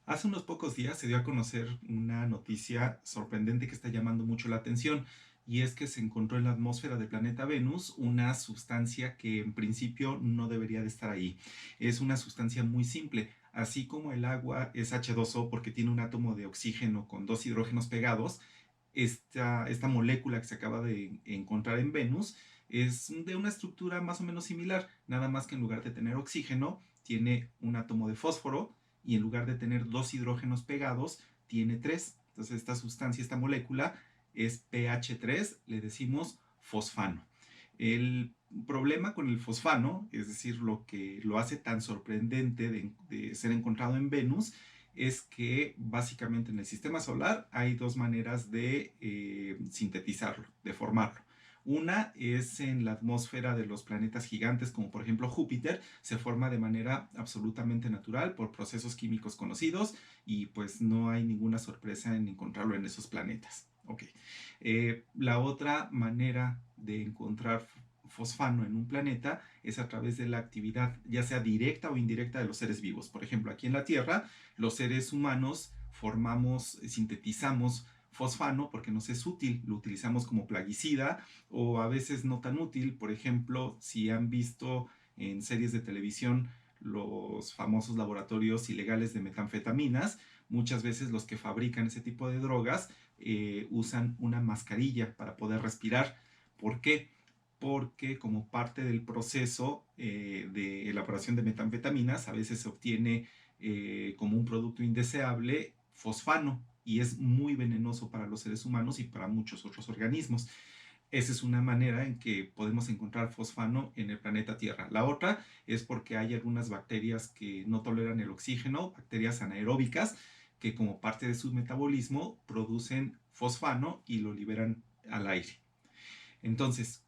Hace unos pocos días se dio a conocer una noticia sorprendente que está llamando mucho la atención, y es que se encontró en la atmósfera del planeta Venus una sustancia que en principio no debería de estar ahí. Es una sustancia muy simple. Así como el agua es H2O porque tiene un átomo de oxígeno con dos hidrógenos pegados, esta molécula que se acaba de encontrar en Venus es de una estructura más o menos similar, nada más que en lugar de tener oxígeno, tiene un átomo de fósforo, y en lugar de tener dos hidrógenos pegados, tiene tres. Entonces esta sustancia, esta molécula es pH3, le decimos fosfano. El problema con el fosfano, es decir, lo que lo hace tan sorprendente de ser encontrado en Venus, es que básicamente en el sistema solar hay dos maneras de sintetizarlo, de formarlo. Una es en la atmósfera de los planetas gigantes, como por ejemplo Júpiter. Se forma de manera absolutamente natural por procesos químicos conocidos, y pues no hay ninguna sorpresa en encontrarlo en esos planetas. Ok. La otra manera de encontrar fosfano en un planeta es a través de la actividad, ya sea directa o indirecta, de los seres vivos. Por ejemplo, aquí en la Tierra, los seres humanos sintetizamos fosfano porque nos es útil, lo utilizamos como plaguicida, o a veces no tan útil. Por ejemplo, si han visto en series de televisión los famosos laboratorios ilegales de metanfetaminas, muchas veces los que fabrican ese tipo de drogas usan una mascarilla para poder respirar. ¿Por qué? Porque como parte del proceso de elaboración de metanfetaminas, a veces se obtiene como un producto indeseable fosfano, y es muy venenoso para los seres humanos y para muchos otros organismos. Esa es una manera en que podemos encontrar fosfano en el planeta Tierra. La otra es porque hay algunas bacterias que no toleran el oxígeno, bacterias anaeróbicas, que como parte de su metabolismo producen fosfano y lo liberan al aire. Entonces,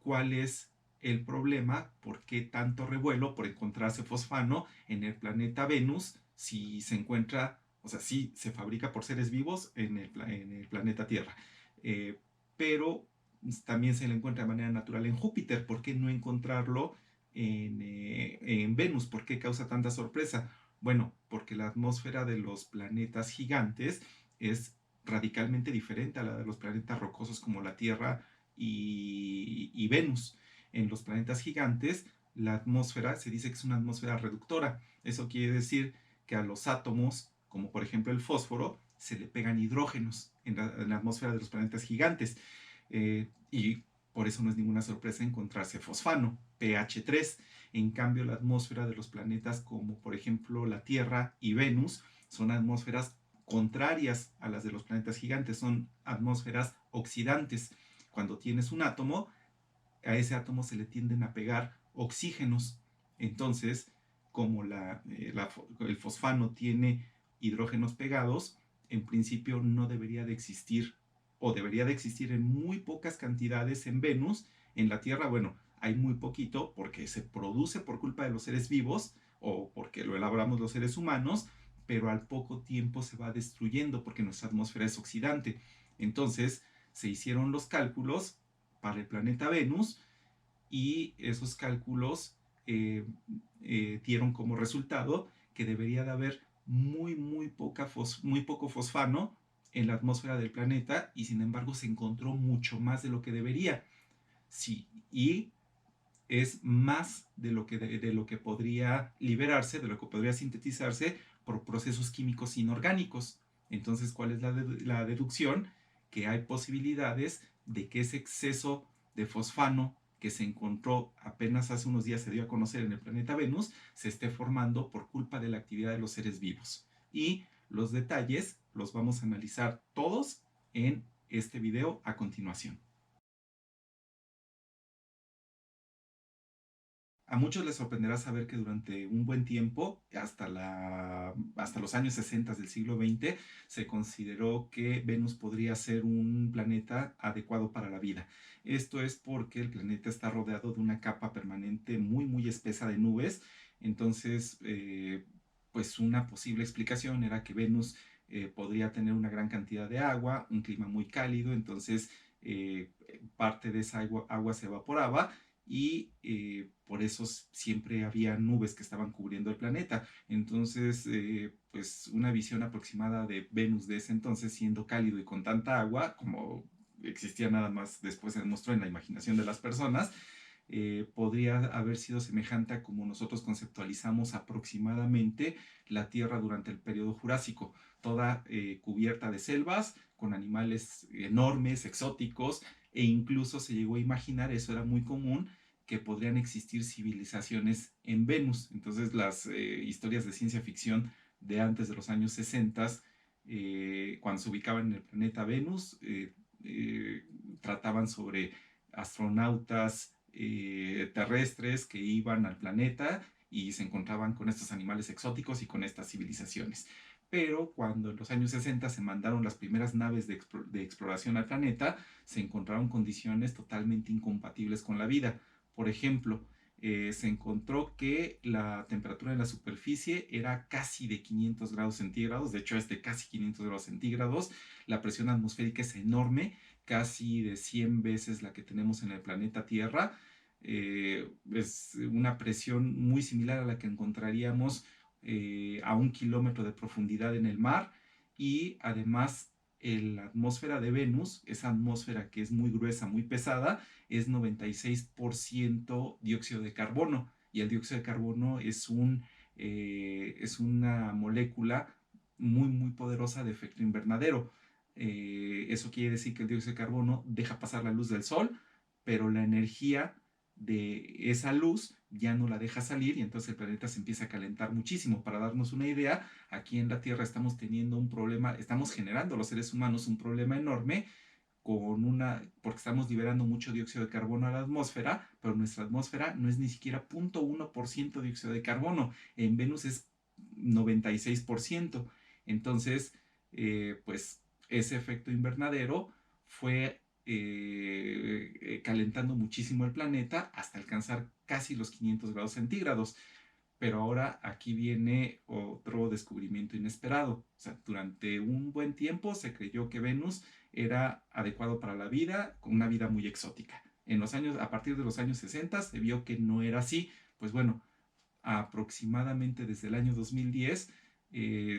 ¿cuál es el problema? ¿Por qué tanto revuelo por encontrarse fosfano en el planeta Venus si se encuentra, o sea, si se fabrica por seres vivos en el planeta Tierra? Pero también se le encuentra de manera natural en Júpiter. ¿Por qué no encontrarlo en Venus? ¿Por qué causa tanta sorpresa? Bueno, porque la atmósfera de los planetas gigantes es radicalmente diferente a la de los planetas rocosos como la Tierra y Venus. En los planetas gigantes, la atmósfera se dice que es una atmósfera reductora. Eso quiere decir que a los átomos, como por ejemplo el fósforo, se le pegan hidrógenos en la atmósfera de los planetas gigantes. Y por eso no es ninguna sorpresa encontrarse fosfano, pH3. En cambio, la atmósfera de los planetas como por ejemplo la Tierra y Venus son atmósferas contrarias a las de los planetas gigantes, son atmósferas oxidantes. Cuando tienes un átomo, a ese átomo se le tienden a pegar oxígenos. Entonces, como el fosfano tiene hidrógenos pegados, en principio no debería de existir, o debería de existir en muy pocas cantidades en Venus. En la Tierra, bueno, hay muy poquito porque se produce por culpa de los seres vivos o porque lo elaboramos los seres humanos, pero al poco tiempo se va destruyendo porque nuestra atmósfera es oxidante. Entonces, se hicieron los cálculos para el planeta Venus, y esos cálculos dieron como resultado que debería de haber muy poco fosfano en la atmósfera del planeta, y sin embargo se encontró mucho más de lo que debería. Sí, y es más de lo que podría liberarse, de lo que podría sintetizarse por procesos químicos inorgánicos. Entonces, ¿cuál es la deducción? Que hay posibilidades de que ese exceso de fosfano que se encontró apenas hace unos días, se dio a conocer en el planeta Venus, se esté formando por culpa de la actividad de los seres vivos. Y los detalles los vamos a analizar todos en este video a continuación. A muchos les sorprenderá saber que durante un buen tiempo, hasta los años 60 del siglo XX, se consideró que Venus podría ser un planeta adecuado para la vida. Esto es porque el planeta está rodeado de una capa permanente muy espesa de nubes. Entonces, pues una posible explicación era que Venus podría tener una gran cantidad de agua, un clima muy cálido. Entonces parte de esa agua se evaporaba y por eso siempre había nubes que estaban cubriendo el planeta. Entonces, pues una visión aproximada de Venus de ese entonces, siendo cálido y con tanta agua, como existía nada más después se demostró en la imaginación de las personas, podría haber sido semejante a como nosotros conceptualizamos aproximadamente la Tierra durante el periodo Jurásico, toda cubierta de selvas, con animales enormes, exóticos, e incluso se llegó a imaginar, eso era muy común, que podrían existir civilizaciones en Venus. Entonces las historias de ciencia ficción de antes de los años 60, cuando se ubicaban en el planeta Venus, eh, trataban sobre astronautas terrestres que iban al planeta y se encontraban con estos animales exóticos y con estas civilizaciones. Pero cuando en los años 60 se mandaron las primeras naves de exploración al planeta, se encontraron condiciones totalmente incompatibles con la vida. Por ejemplo, se encontró que la temperatura en la superficie era casi de 500 grados centígrados, de hecho es de casi 500 grados centígrados, la presión atmosférica es enorme, casi de 100 veces la que tenemos en el planeta Tierra. Es una presión muy similar a la que encontraríamos a 1 kilómetro de profundidad en el mar, y además la atmósfera de Venus, esa atmósfera que es muy gruesa, muy pesada, es 96% dióxido de carbono, y el dióxido de carbono es una molécula muy, muy poderosa de efecto invernadero. Eso quiere decir que el dióxido de carbono deja pasar la luz del sol, pero la energía de esa luz ya no la deja salir, y entonces el planeta se empieza a calentar muchísimo. Para darnos una idea, aquí en la Tierra estamos teniendo un problema, estamos generando los seres humanos un problema enorme porque estamos liberando mucho dióxido de carbono a la atmósfera, pero nuestra atmósfera no es ni siquiera 0.1% dióxido de carbono. En Venus es 96%. Entonces, pues ese efecto invernadero fue calentando muchísimo el planeta hasta alcanzar casi los 500 grados centígrados. Pero ahora aquí viene otro descubrimiento inesperado. O sea, durante un buen tiempo se creyó que Venus era adecuado para la vida, con una vida muy exótica. A partir de los años 60 se vio que no era así. Pues bueno, aproximadamente desde el año 2010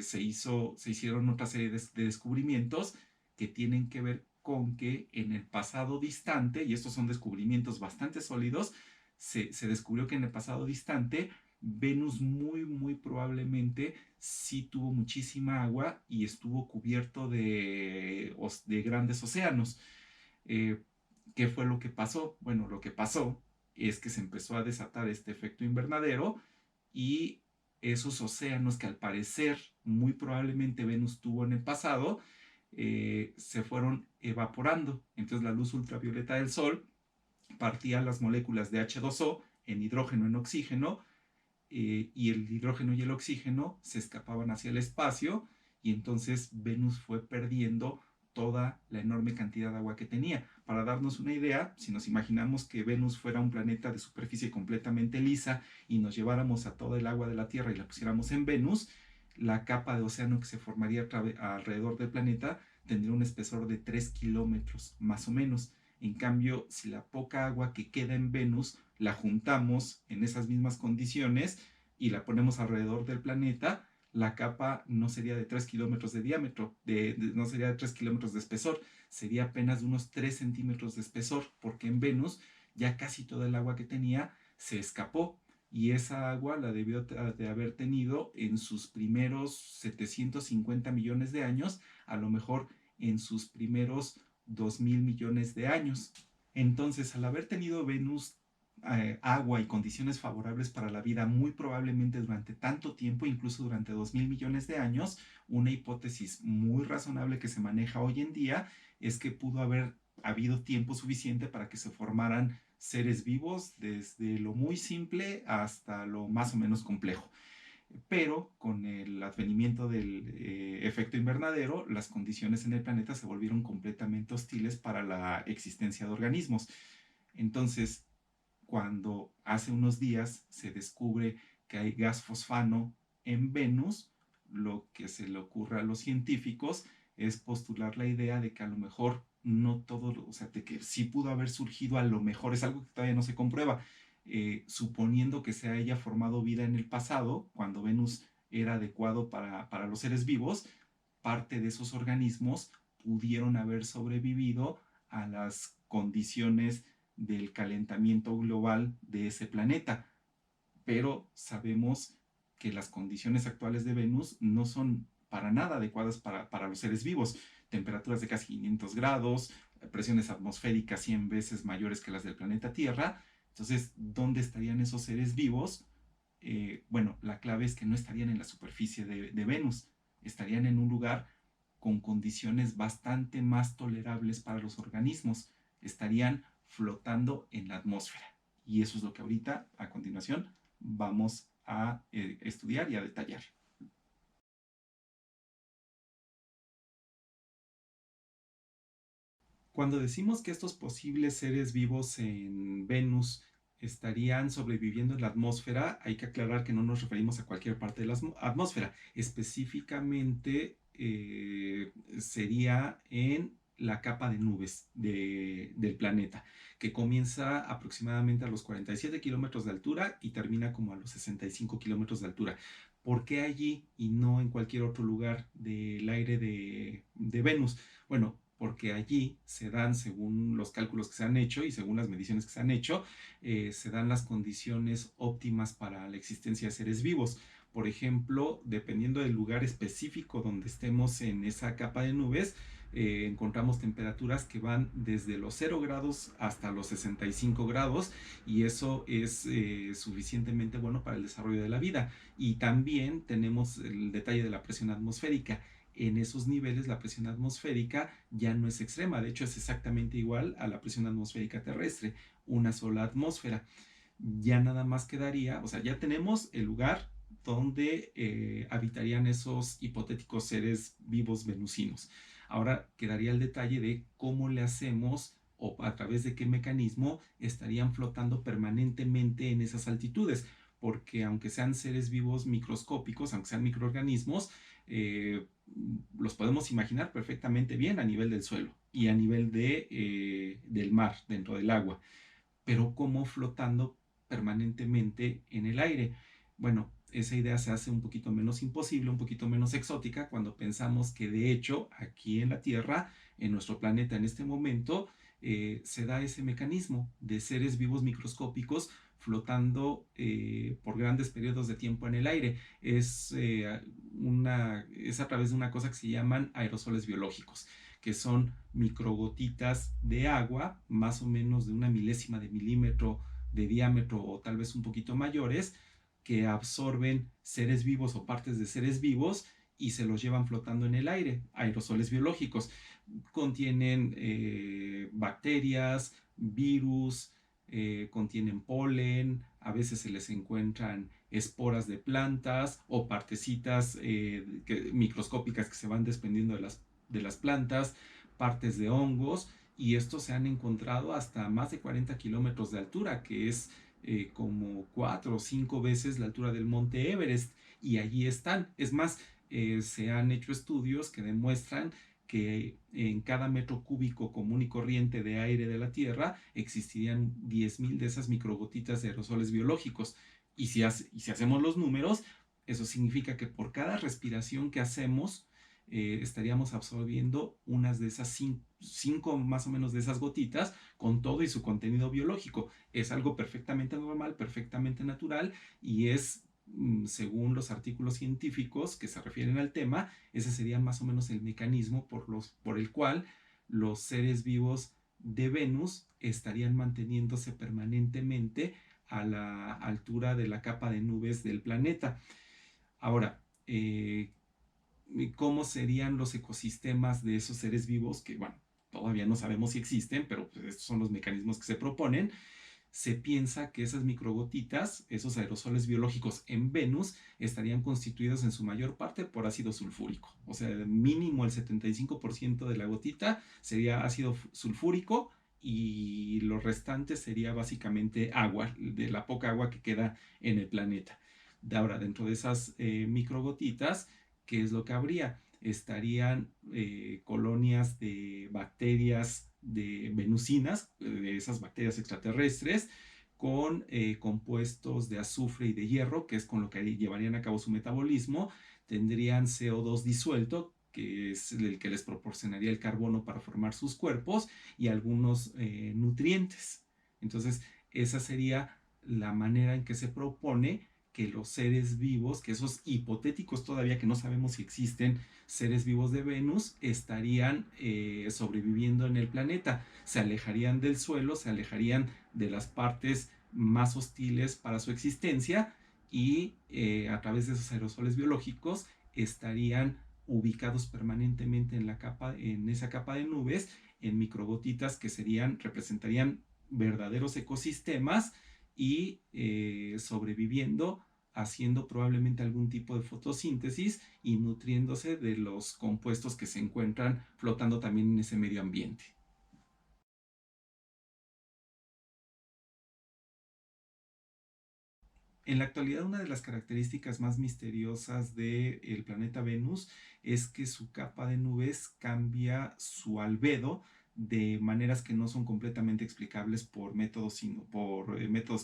se hicieron otra serie de descubrimientos que tienen que ver con que en el pasado distante, y estos son descubrimientos bastante sólidos, se descubrió que en el pasado distante Venus muy, muy probablemente sí tuvo muchísima agua y estuvo cubierto de grandes océanos. Eh, ¿Qué fue lo que pasó? Bueno, lo que pasó es que se empezó a desatar este efecto invernadero, y esos océanos que al parecer muy probablemente Venus tuvo en el pasado, se fueron evaporando. Entonces la luz ultravioleta del Sol partía las moléculas de H2O en hidrógeno, en oxígeno, y el hidrógeno y el oxígeno se escapaban hacia el espacio, y entonces Venus fue perdiendo toda la enorme cantidad de agua que tenía. Para darnos una idea, si nos imaginamos que Venus fuera un planeta de superficie completamente lisa y nos lleváramos a toda el agua de la Tierra y la pusiéramos en Venus, la capa de océano que se formaría alrededor del planeta tendría un espesor de 3 kilómetros más o menos. En cambio, si la poca agua que queda en Venus la juntamos en esas mismas condiciones y la ponemos alrededor del planeta, la capa no sería de 3 kilómetros de diámetro, no sería de 3 kilómetros de espesor, sería apenas de unos 3 centímetros de espesor, porque en Venus ya casi toda el agua que tenía se escapó, y esa agua la debió de haber tenido en sus primeros 750 millones de años, a lo mejor en sus primeros 2000 millones de años. Entonces, al haber tenido Venus agua y condiciones favorables para la vida muy probablemente durante tanto tiempo, incluso durante 2000 millones de años, una hipótesis muy razonable que se maneja hoy en día es que pudo haber habido tiempo suficiente para que se formaran seres vivos desde lo muy simple hasta lo más o menos complejo. Pero con el advenimiento del efecto invernadero, las condiciones en el planeta se volvieron completamente hostiles para la existencia de organismos. Entonces, cuando hace unos días se descubre que hay gas fosfano en Venus, lo que se le ocurre a los científicos es postular la idea de que a lo mejor no todo, o sea, de que sí pudo haber surgido, a lo mejor es algo que todavía no se comprueba, suponiendo que se haya formado vida en el pasado, cuando Venus era adecuado para los seres vivos, parte de esos organismos pudieron haber sobrevivido a las condiciones del calentamiento global de ese planeta. Pero sabemos que las condiciones actuales de Venus no son para nada adecuadas para los seres vivos. Temperaturas de casi 500 grados, presiones atmosféricas 100 veces mayores que las del planeta Tierra. Entonces, ¿dónde estarían esos seres vivos? Bueno, la clave es que no estarían en la superficie de Venus, estarían en un lugar con condiciones bastante más tolerables para los organismos, estarían flotando en la atmósfera. Y eso es lo que ahorita, a continuación, vamos a estudiar y a detallar. Cuando decimos que estos posibles seres vivos en Venus estarían sobreviviendo en la atmósfera, hay que aclarar que no nos referimos a cualquier parte de la atmósfera. Específicamente sería en la capa de nubes del planeta, que comienza aproximadamente a los 47 kilómetros de altura y termina como a los 65 kilómetros de altura. ¿Por qué allí y no en cualquier otro lugar del aire de Venus? Bueno, porque allí se dan, según los cálculos que se han hecho y según las mediciones que se han hecho, se dan las condiciones óptimas para la existencia de seres vivos. Por ejemplo, dependiendo del lugar específico donde estemos en esa capa de nubes, encontramos temperaturas que van desde los 0 grados hasta los 65 grados y eso es suficientemente bueno para el desarrollo de la vida. Y también tenemos el detalle de la presión atmosférica. En esos niveles la presión atmosférica ya no es extrema, de hecho es exactamente igual a la presión atmosférica terrestre, una sola atmósfera. Ya nada más quedaría, o sea, ya tenemos el lugar donde habitarían esos hipotéticos seres vivos venusinos. Ahora quedaría el detalle de cómo le hacemos o a través de qué mecanismo estarían flotando permanentemente en esas altitudes, porque aunque sean seres vivos microscópicos, aunque sean microorganismos, los podemos imaginar perfectamente bien a nivel del suelo y a nivel del mar, dentro del agua, pero como flotando permanentemente en el aire. Bueno, esa idea se hace un poquito menos imposible, un poquito menos exótica cuando pensamos que de hecho aquí en la Tierra, en nuestro planeta en este momento, se da ese mecanismo de seres vivos microscópicos flotando por grandes periodos de tiempo en el aire. Es a través de una cosa que se llaman aerosoles biológicos, que son microgotitas de agua, más o menos de una milésima de milímetro de diámetro o tal vez un poquito mayores, que absorben seres vivos o partes de seres vivos y se los llevan flotando en el aire. Aerosoles biológicos contienen bacterias, virus, contienen polen, a veces se les encuentran esporas de plantas o partecitas microscópicas que se van desprendiendo de las plantas, partes de hongos, y estos se han encontrado hasta más de 40 kilómetros de altura, que es como 4 o 5 veces la altura del monte Everest, y allí están. Es más, se han hecho estudios que demuestran que en cada metro cúbico común y corriente de aire de la Tierra existirían 10.000 de esas microgotitas de aerosoles biológicos. Y si hacemos los números, eso significa que por cada respiración que hacemos, estaríamos absorbiendo unas de esas cinco más o menos de esas gotitas con todo y su contenido biológico. Es algo perfectamente normal, perfectamente natural y es, según los artículos científicos que se refieren al tema, ese sería más o menos el mecanismo por el cual los seres vivos de Venus estarían manteniéndose permanentemente a la altura de la capa de nubes del planeta. Ahora, cómo serían los ecosistemas de esos seres vivos, que bueno, todavía no sabemos si existen, pero pues estos son los mecanismos que se proponen. Se piensa que esas microgotitas, esos aerosoles biológicos en Venus, estarían constituidos en su mayor parte por ácido sulfúrico. O sea, mínimo el 75% de la gotita sería ácido sulfúrico y lo restante sería básicamente agua, de la poca agua que queda en el planeta. Ahora, dentro de esas microgotitas, ¿qué es lo que habría? estarían colonias de bacterias de venusinas, de esas bacterias extraterrestres, con compuestos de azufre y de hierro, que es con lo que llevarían a cabo su metabolismo. Tendrían CO2 disuelto, que es el que les proporcionaría el carbono para formar sus cuerpos, y algunos nutrientes. Entonces, esa sería la manera en que se propone que los seres vivos, que esos hipotéticos todavía que no sabemos si existen seres vivos de Venus, estarían sobreviviendo en el planeta. Se alejarían del suelo, se alejarían de las partes más hostiles para su existencia, y a través de esos aerosoles biológicos estarían ubicados permanentemente en esa capa de nubes, en microgotitas que representarían verdaderos ecosistemas, y sobreviviendo, haciendo probablemente algún tipo de fotosíntesis y nutriéndose de los compuestos que se encuentran flotando también en ese medio ambiente. En la actualidad, una de las características más misteriosas del planeta Venus es que su capa de nubes cambia su albedo de maneras que no son completamente explicables por métodos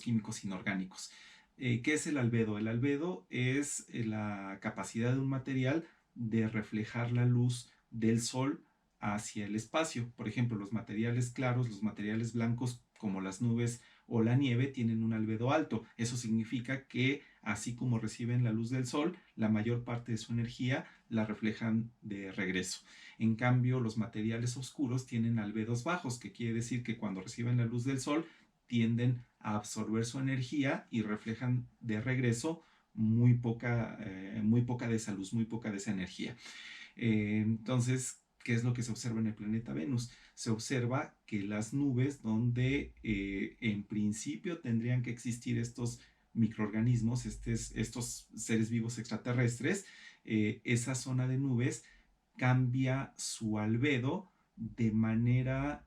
químicos inorgánicos. ¿Qué es el albedo? El albedo es la capacidad de un material de reflejar la luz del sol hacia el espacio. Por ejemplo, los materiales claros, los materiales blancos como las nubes o la nieve tienen un albedo alto. Eso significa que así como reciben la luz del sol, la mayor parte de su energía la reflejan de regreso. En cambio, los materiales oscuros tienen albedos bajos, que quiere decir que cuando reciben la luz del sol tienden a absorber su energía y reflejan de regreso muy poca de esa luz, muy poca de esa energía. Entonces, ¿qué es lo que se observa en el planeta Venus? Se observa que las nubes donde en principio tendrían que existir estos microorganismos, estos seres vivos extraterrestres, esa zona de nubes cambia su albedo de manera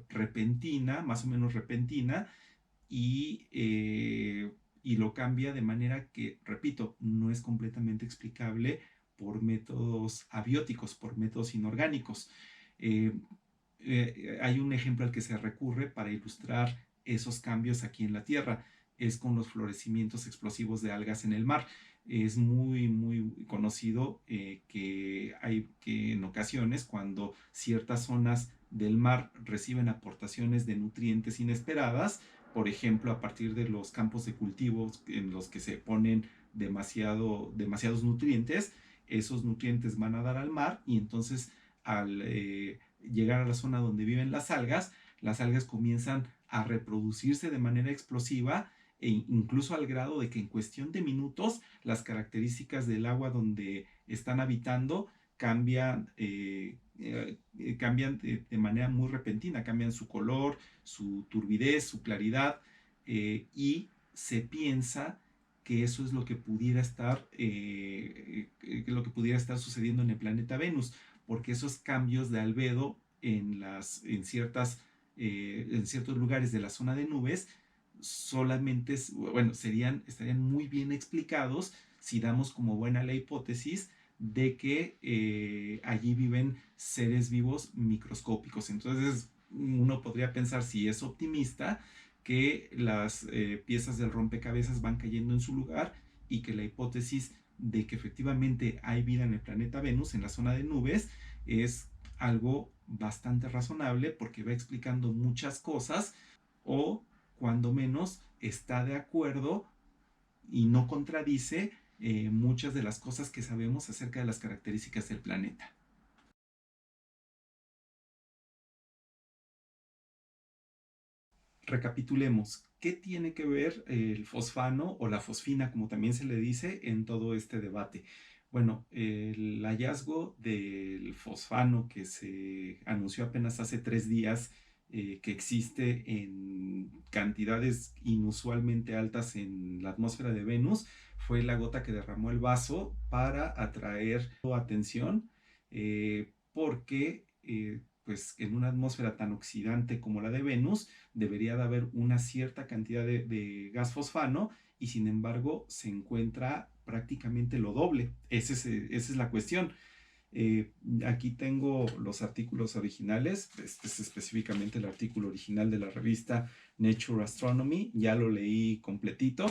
repentina, más o menos repentina, y, eh, y lo cambia de manera que, repito, no es completamente explicable por métodos abióticos, por métodos inorgánicos. Eh, Hay un ejemplo al que se recurre para ilustrar esos cambios aquí en la Tierra, es con los florecimientos explosivos de algas en el mar. Es muy conocido que en ocasiones, cuando ciertas zonas del mar reciben aportaciones de nutrientes inesperadas, por ejemplo, a partir de los campos de cultivos en los que se ponen demasiados nutrientes, esos nutrientes van a dar al mar, y entonces al llegar a la zona donde viven las algas comienzan a reproducirse de manera explosiva, e incluso al grado de que en cuestión de minutos las características del agua donde están habitando cambian de manera muy repentina, cambian su color, su turbidez, su claridad, y se piensa que eso es lo que pudiera estar sucediendo en el planeta Venus, porque esos cambios de albedo en ciertos lugares de la zona de nubes bueno, estarían muy bien explicados si damos como buena la hipótesis de que allí viven seres vivos microscópicos. Entonces, uno podría pensar, si es optimista, que las piezas del rompecabezas van cayendo en su lugar, y que la hipótesis de que efectivamente hay vida en el planeta Venus, en la zona de nubes, es algo bastante razonable, porque va explicando muchas cosas, o cuando menos está de acuerdo y no contradice muchas de las cosas que sabemos acerca de las características del planeta. Recapitulemos, ¿qué tiene que ver el fosfano o la fosfina, como también se le dice, en todo este debate? Bueno, el hallazgo del fosfano, que se anunció apenas hace 3 días, que existe en cantidades inusualmente altas en la atmósfera de Venus, fue la gota que derramó el vaso para atraer atención, porque pues en una atmósfera tan oxidante como la de Venus, debería de haber una cierta cantidad de gas fosfano, y sin embargo se encuentra prácticamente lo doble. Esa es la cuestión. Aquí tengo los artículos originales, este es específicamente el artículo original de la revista Nature Astronomy, ya lo leí completito,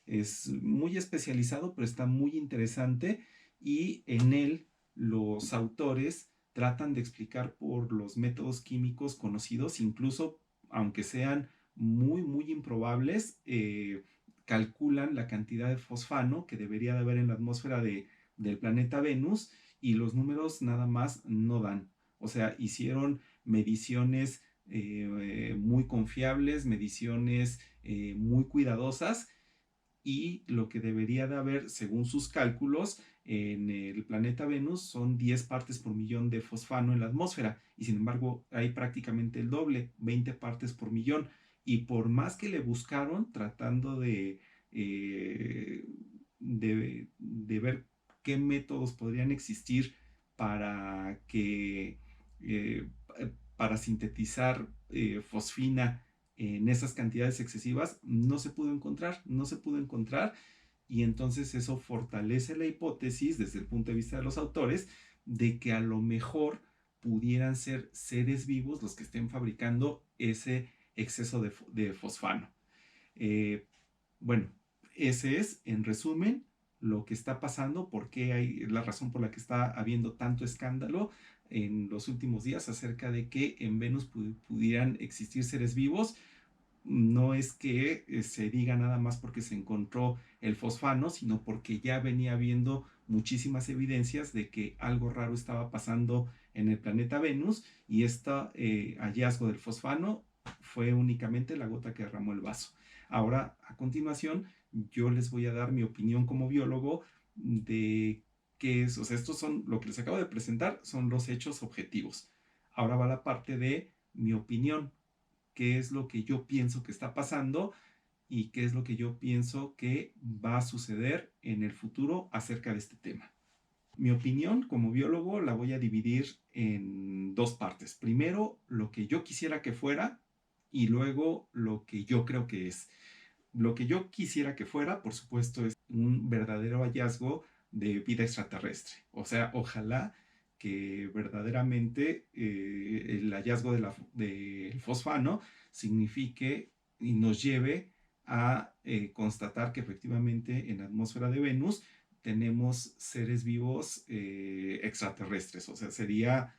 es muy especializado, pero está muy interesante y en él los autores tratan de explicar por los métodos químicos conocidos, incluso aunque sean muy improbables, calculan la cantidad de fosfano que debería de haber en la atmósfera del planeta Venus y los números nada más no dan. O sea, hicieron mediciones muy confiables, mediciones muy cuidadosas y lo que debería de haber, según sus cálculos, en el planeta Venus son 10 partes por millón de fosfano en la atmósfera y sin embargo hay prácticamente el doble, 20 partes por millón. Y por más que le buscaron tratando de ver qué métodos podrían existir para que eh, para sintetizar fosfina en esas cantidades excesivas, no se pudo encontrar y entonces eso fortalece la hipótesis desde el punto de vista de los autores de que a lo mejor pudieran ser seres vivos los que estén fabricando ese exceso de fosfano. Eh, bueno, ese es, en resumen, lo que está pasando, porque hay la razón por la que está habiendo tanto escándalo en los últimos días acerca de que en Venus pudieran existir seres vivos. No es que se diga nada más porque se encontró el fosfano, sino porque ya venía habiendo muchísimas evidencias de que algo raro estaba pasando en el planeta Venus y este hallazgo del fosfano fue únicamente la gota que derramó el vaso. Ahora, a continuación, yo les voy a dar mi opinión como biólogo de qué es, o sea, estos son, lo que les acabo de presentar son los hechos objetivos. Ahora va la parte de mi opinión, qué es lo que yo pienso que está pasando y qué es lo que yo pienso que va a suceder en el futuro acerca de este tema. Mi opinión como biólogo la voy a dividir en dos partes. Primero, lo que yo quisiera que fuera y luego lo que yo creo que es. Lo que yo quisiera que fuera, por supuesto, es un verdadero hallazgo de vida extraterrestre. O sea, ojalá que verdaderamente el hallazgo del fosfano signifique y nos lleve a constatar que efectivamente en la atmósfera de Venus tenemos seres vivos extraterrestres. O sea, sería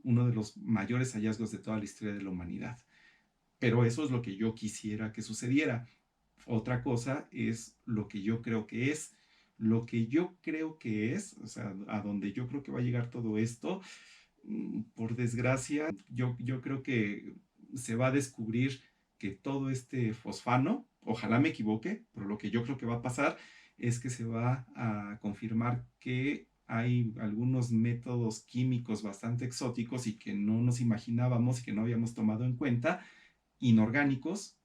uno de los mayores hallazgos de toda la historia de la humanidad. Pero eso es lo que yo quisiera que sucediera. Otra cosa es lo que yo creo que es. Lo que yo creo que es, o sea, a donde yo creo que va a llegar todo esto, por desgracia, yo creo que se va a descubrir que todo este fosfano, ojalá me equivoque, pero lo que yo creo que va a pasar es que se va a confirmar que hay algunos métodos químicos bastante exóticos y que no nos imaginábamos y que no habíamos tomado en cuenta, inorgánicos,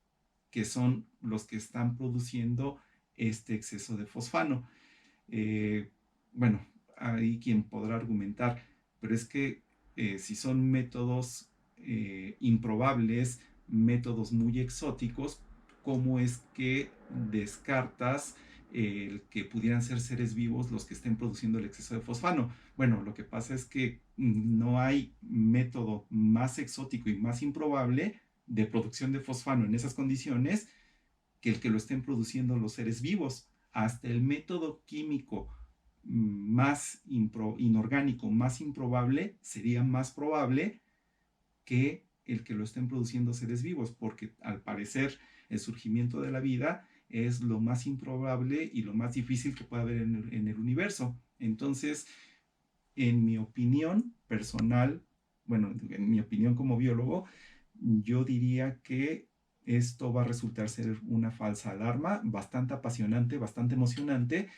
que son los que están produciendo este exceso de fosfano. Eh, bueno, hay quien podrá argumentar, pero es que si son métodos improbables, métodos muy exóticos, ¿cómo es que descartas el que pudieran ser seres vivos los que estén produciendo el exceso de fosfano? Bueno, lo que pasa es que no hay método más exótico y más improbable de producción de fosfano en esas condiciones que el que lo estén produciendo los seres vivos. Hasta el método químico más inorgánico, más improbable, sería más probable que el que lo estén produciendo seres vivos, porque al parecer el surgimiento de la vida es lo más improbable y lo más difícil que puede haber en el universo. Entonces, en mi opinión personal, bueno, en mi opinión como biólogo, yo diría que esto va a resultar ser una falsa alarma, bastante apasionante, bastante emocionante,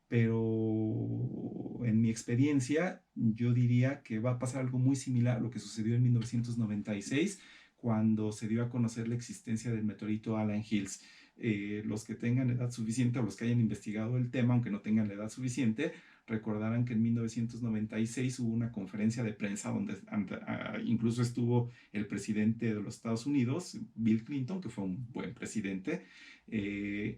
pero en mi experiencia yo diría que va a pasar algo muy similar a lo que sucedió en 1996 cuando se dio a conocer la existencia del meteorito Allen Hills. Los que tengan edad suficiente o los que hayan investigado el tema, aunque no tengan la edad suficiente, recordarán que en 1996 hubo una conferencia de prensa donde incluso estuvo el presidente de los Estados Unidos, Bill Clinton, que fue un buen presidente,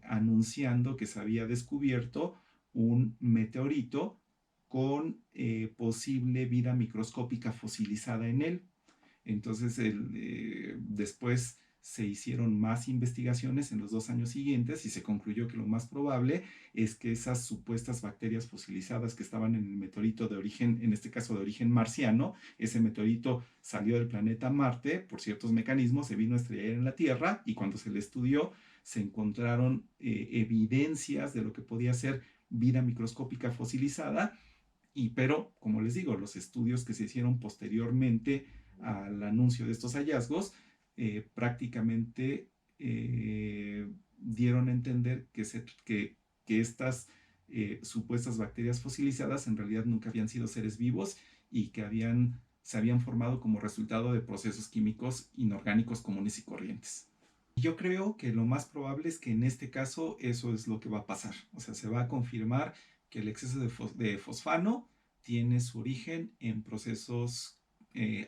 anunciando que se había descubierto un meteorito con posible vida microscópica fosilizada en él. Entonces, después se hicieron más investigaciones en los 2 años siguientes y se concluyó que lo más probable es que esas supuestas bacterias fosilizadas que estaban en el meteorito de origen, en este caso de origen marciano, ese meteorito salió del planeta Marte por ciertos mecanismos, se vino a estrellar en la Tierra y cuando se le estudió se encontraron evidencias de lo que podía ser vida microscópica fosilizada, pero como les digo, los estudios que se hicieron posteriormente al anuncio de estos hallazgos prácticamente dieron a entender que estas supuestas bacterias fosilizadas en realidad nunca habían sido seres vivos y que se habían formado como resultado de procesos químicos inorgánicos comunes y corrientes. Yo creo que lo más probable es que en este caso eso es lo que va a pasar. O sea, se va a confirmar que el exceso de fosfano tiene su origen en procesos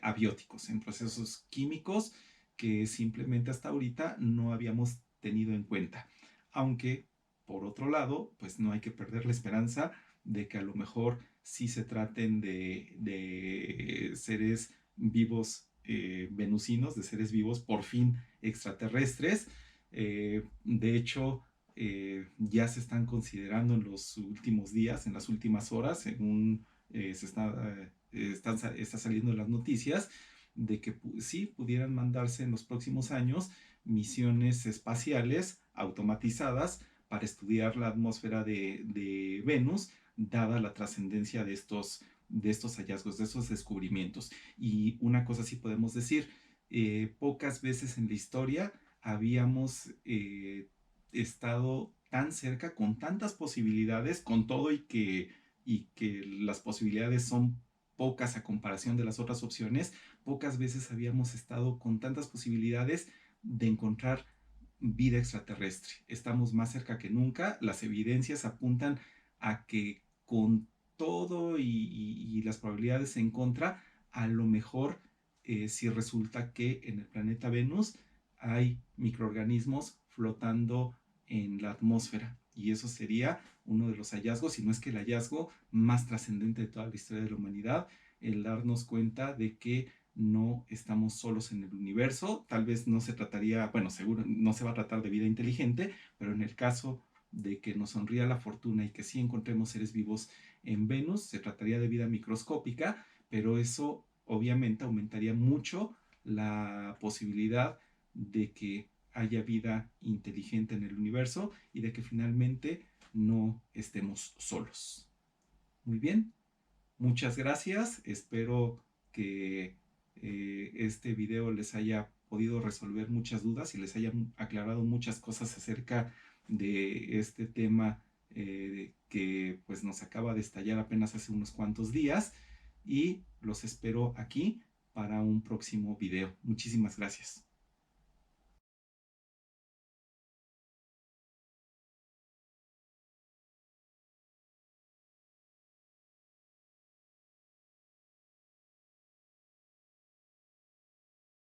abióticos, en procesos químicos que simplemente hasta ahorita no habíamos tenido en cuenta. Aunque, por otro lado, pues no hay que perder la esperanza de que a lo mejor sí se traten de seres vivos venusinos, de seres vivos por fin extraterrestres. De hecho, ya se están considerando en los últimos días, en las últimas horas, según está saliendo en las noticias, de que sí pudieran mandarse en los próximos años misiones espaciales automatizadas para estudiar la atmósfera de Venus, dada la trascendencia de estos hallazgos, de estos descubrimientos. Y una cosa sí podemos decir, pocas veces en la historia habíamos estado tan cerca, con tantas posibilidades, con todo y que las posibilidades son pocas a comparación de las otras opciones, pocas veces habíamos estado con tantas posibilidades de encontrar vida extraterrestre. Estamos más cerca que nunca, las evidencias apuntan a que con todo y las probabilidades en contra, a lo mejor si resulta que en el planeta Venus hay microorganismos flotando en la atmósfera y eso sería uno de los hallazgos, si no es que el hallazgo más trascendente de toda la historia de la humanidad, el darnos cuenta de que no estamos solos en el universo. Tal vez no se trataría, bueno, seguro no se va a tratar de vida inteligente, pero en el caso de que nos sonría la fortuna y que sí encontremos seres vivos en Venus, se trataría de vida microscópica, pero eso obviamente aumentaría mucho la posibilidad de que haya vida inteligente en el universo y de que finalmente no estemos solos. Muy bien, muchas gracias. Espero que este video les haya podido resolver muchas dudas y les haya aclarado muchas cosas acerca de este tema que pues nos acaba de estallar apenas hace unos cuantos días y los espero aquí para un próximo video. Muchísimas gracias.